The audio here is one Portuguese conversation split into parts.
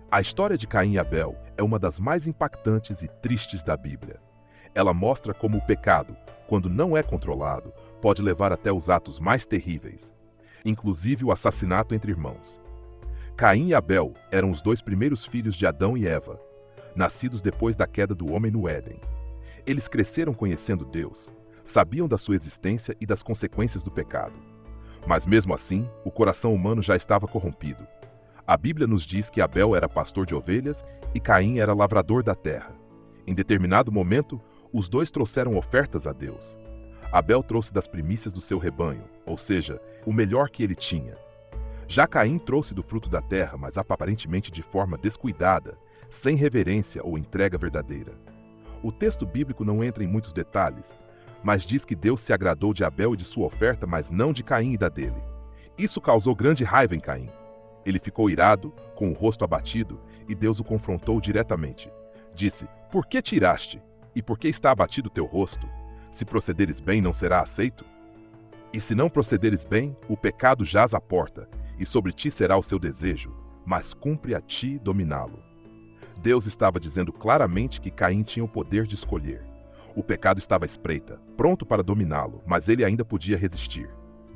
A história de Caim e Abel é uma das mais impactantes e tristes da Bíblia. Ela mostra como o pecado, quando não é controlado, pode levar até os atos mais terríveis, inclusive o assassinato entre irmãos. Caim e Abel eram os dois primeiros filhos de Adão e Eva, nascidos depois da queda do homem no Éden. Eles cresceram conhecendo Deus, sabiam da sua existência e das consequências do pecado. Mas mesmo assim, o coração humano já estava corrompido. A Bíblia nos diz que Abel era pastor de ovelhas e Caim era lavrador da terra. Em determinado momento, os dois trouxeram ofertas a Deus. Abel trouxe das primícias do seu rebanho, ou seja, o melhor que ele tinha. Já Caim trouxe do fruto da terra, mas aparentemente de forma descuidada, sem reverência ou entrega verdadeira. O texto bíblico não entra em muitos detalhes, mas diz que Deus se agradou de Abel e de sua oferta, mas não de Caim e da dele. Isso causou grande raiva em Caim. Ele ficou irado, com o rosto abatido, e Deus o confrontou diretamente. Disse: "Por que tiraste? E por que está abatido teu rosto? Se procederes bem, não será aceito? E se não procederes bem, o pecado jaz à porta, e sobre ti será o seu desejo, mas cumpre a ti dominá-lo." Deus estava dizendo claramente que Caim tinha o poder de escolher. O pecado estava à espreita, pronto para dominá-lo, mas ele ainda podia resistir.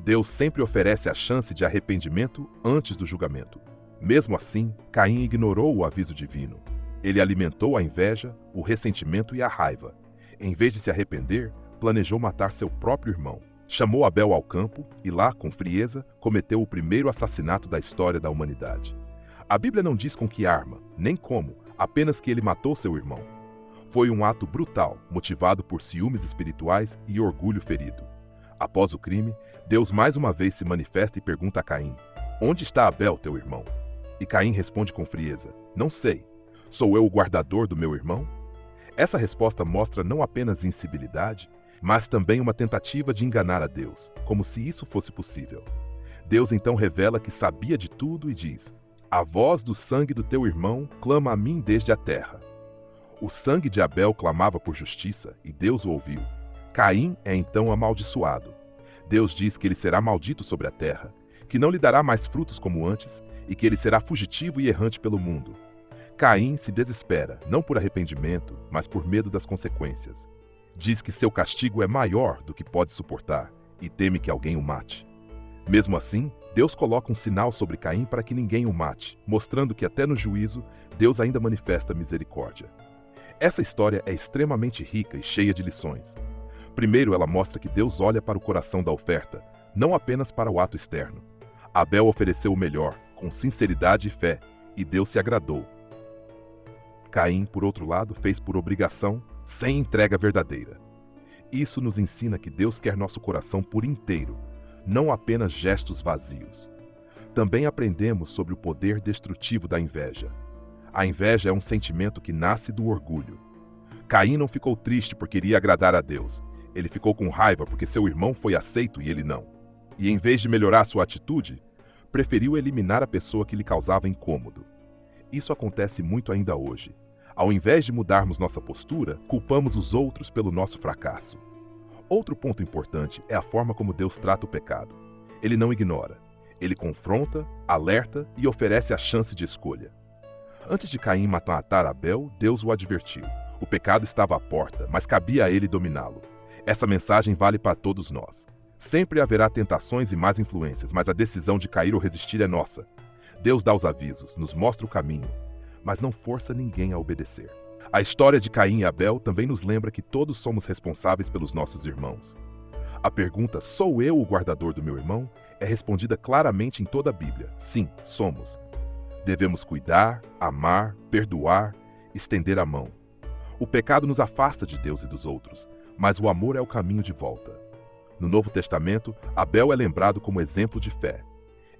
Deus sempre oferece a chance de arrependimento antes do julgamento. Mesmo assim, Caim ignorou o aviso divino. Ele alimentou a inveja, o ressentimento e a raiva. Em vez de se arrepender, planejou matar seu próprio irmão. Chamou Abel ao campo e lá, com frieza, cometeu o primeiro assassinato da história da humanidade. A Bíblia não diz com que arma, nem como, apenas que ele matou seu irmão. Foi um ato brutal, motivado por ciúmes espirituais e orgulho ferido. Após o crime, Deus mais uma vez se manifesta e pergunta a Caim: "Onde está Abel, teu irmão?" E Caim responde com frieza: "Não sei. Sou eu o guardador do meu irmão?" Essa resposta mostra não apenas incivilidade, mas também uma tentativa de enganar a Deus, como se isso fosse possível. Deus então revela que sabia de tudo e diz: "A voz do sangue do teu irmão clama a mim desde a terra." O sangue de Abel clamava por justiça e Deus o ouviu. Caim é então amaldiçoado. Deus diz que ele será maldito sobre a terra, que não lhe dará mais frutos como antes e que ele será fugitivo e errante pelo mundo. Caim se desespera, não por arrependimento, mas por medo das consequências. Diz que seu castigo é maior do que pode suportar e teme que alguém o mate. Mesmo assim, Deus coloca um sinal sobre Caim para que ninguém o mate, mostrando que até no juízo, Deus ainda manifesta misericórdia. Essa história é extremamente rica e cheia de lições. Primeiro, ela mostra que Deus olha para o coração da oferta, não apenas para o ato externo. Abel ofereceu o melhor, com sinceridade e fé, e Deus se agradou. Caim, por outro lado, fez por obrigação, sem entrega verdadeira. Isso nos ensina que Deus quer nosso coração por inteiro, não apenas gestos vazios. Também aprendemos sobre o poder destrutivo da inveja. A inveja é um sentimento que nasce do orgulho. Caim não ficou triste porque queria agradar a Deus. Ele ficou com raiva porque seu irmão foi aceito e ele não. E em vez de melhorar sua atitude, preferiu eliminar a pessoa que lhe causava incômodo. Isso acontece muito ainda hoje. Ao invés de mudarmos nossa postura, culpamos os outros pelo nosso fracasso. Outro ponto importante é a forma como Deus trata o pecado. Ele não ignora. Ele confronta, alerta e oferece a chance de escolha. Antes de Caim matar Abel, Deus o advertiu. O pecado estava à porta, mas cabia a ele dominá-lo. Essa mensagem vale para todos nós. Sempre haverá tentações e más influências, mas a decisão de cair ou resistir é nossa. Deus dá os avisos, nos mostra o caminho, mas não força ninguém a obedecer. A história de Caim e Abel também nos lembra que todos somos responsáveis pelos nossos irmãos. A pergunta, "Sou eu o guardador do meu irmão?", é respondida claramente em toda a Bíblia. Sim, somos. Devemos cuidar, amar, perdoar, estender a mão. O pecado nos afasta de Deus e dos outros, mas o amor é o caminho de volta. No Novo Testamento, Abel é lembrado como exemplo de fé.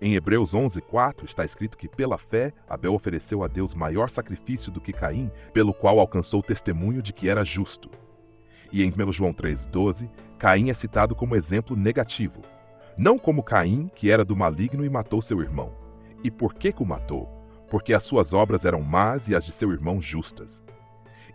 Em Hebreus 11:4 está escrito que, pela fé, Abel ofereceu a Deus maior sacrifício do que Caim, pelo qual alcançou o testemunho de que era justo. E em 1 João 3:12, Caim é citado como exemplo negativo. Não como Caim, que era do maligno e matou seu irmão. E por que o matou? Porque as suas obras eram más e as de seu irmão justas.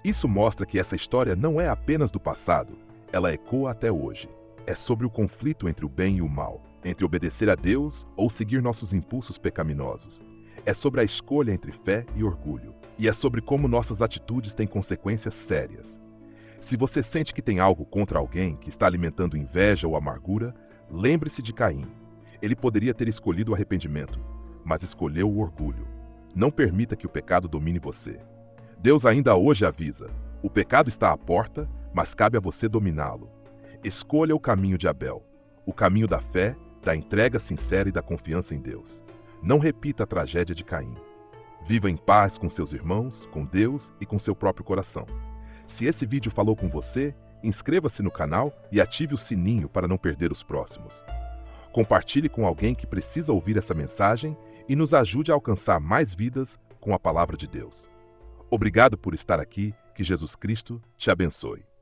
Isso mostra que essa história não é apenas do passado, ela ecoa até hoje. É sobre o conflito entre o bem e o mal, entre obedecer a Deus ou seguir nossos impulsos pecaminosos. É sobre a escolha entre fé e orgulho. E é sobre como nossas atitudes têm consequências sérias. Se você sente que tem algo contra alguém que está alimentando inveja ou amargura, lembre-se de Caim. Ele poderia ter escolhido o arrependimento, mas escolheu o orgulho. Não permita que o pecado domine você. Deus ainda hoje avisa: o pecado está à porta, mas cabe a você dominá-lo. Escolha o caminho de Abel, o caminho da fé, da entrega sincera e da confiança em Deus. Não repita a tragédia de Caim. Viva em paz com seus irmãos, com Deus e com seu próprio coração. Se esse vídeo falou com você, inscreva-se no canal e ative o sininho para não perder os próximos. Compartilhe com alguém que precisa ouvir essa mensagem e nos ajude a alcançar mais vidas com a palavra de Deus. Obrigado por estar aqui, que Jesus Cristo te abençoe.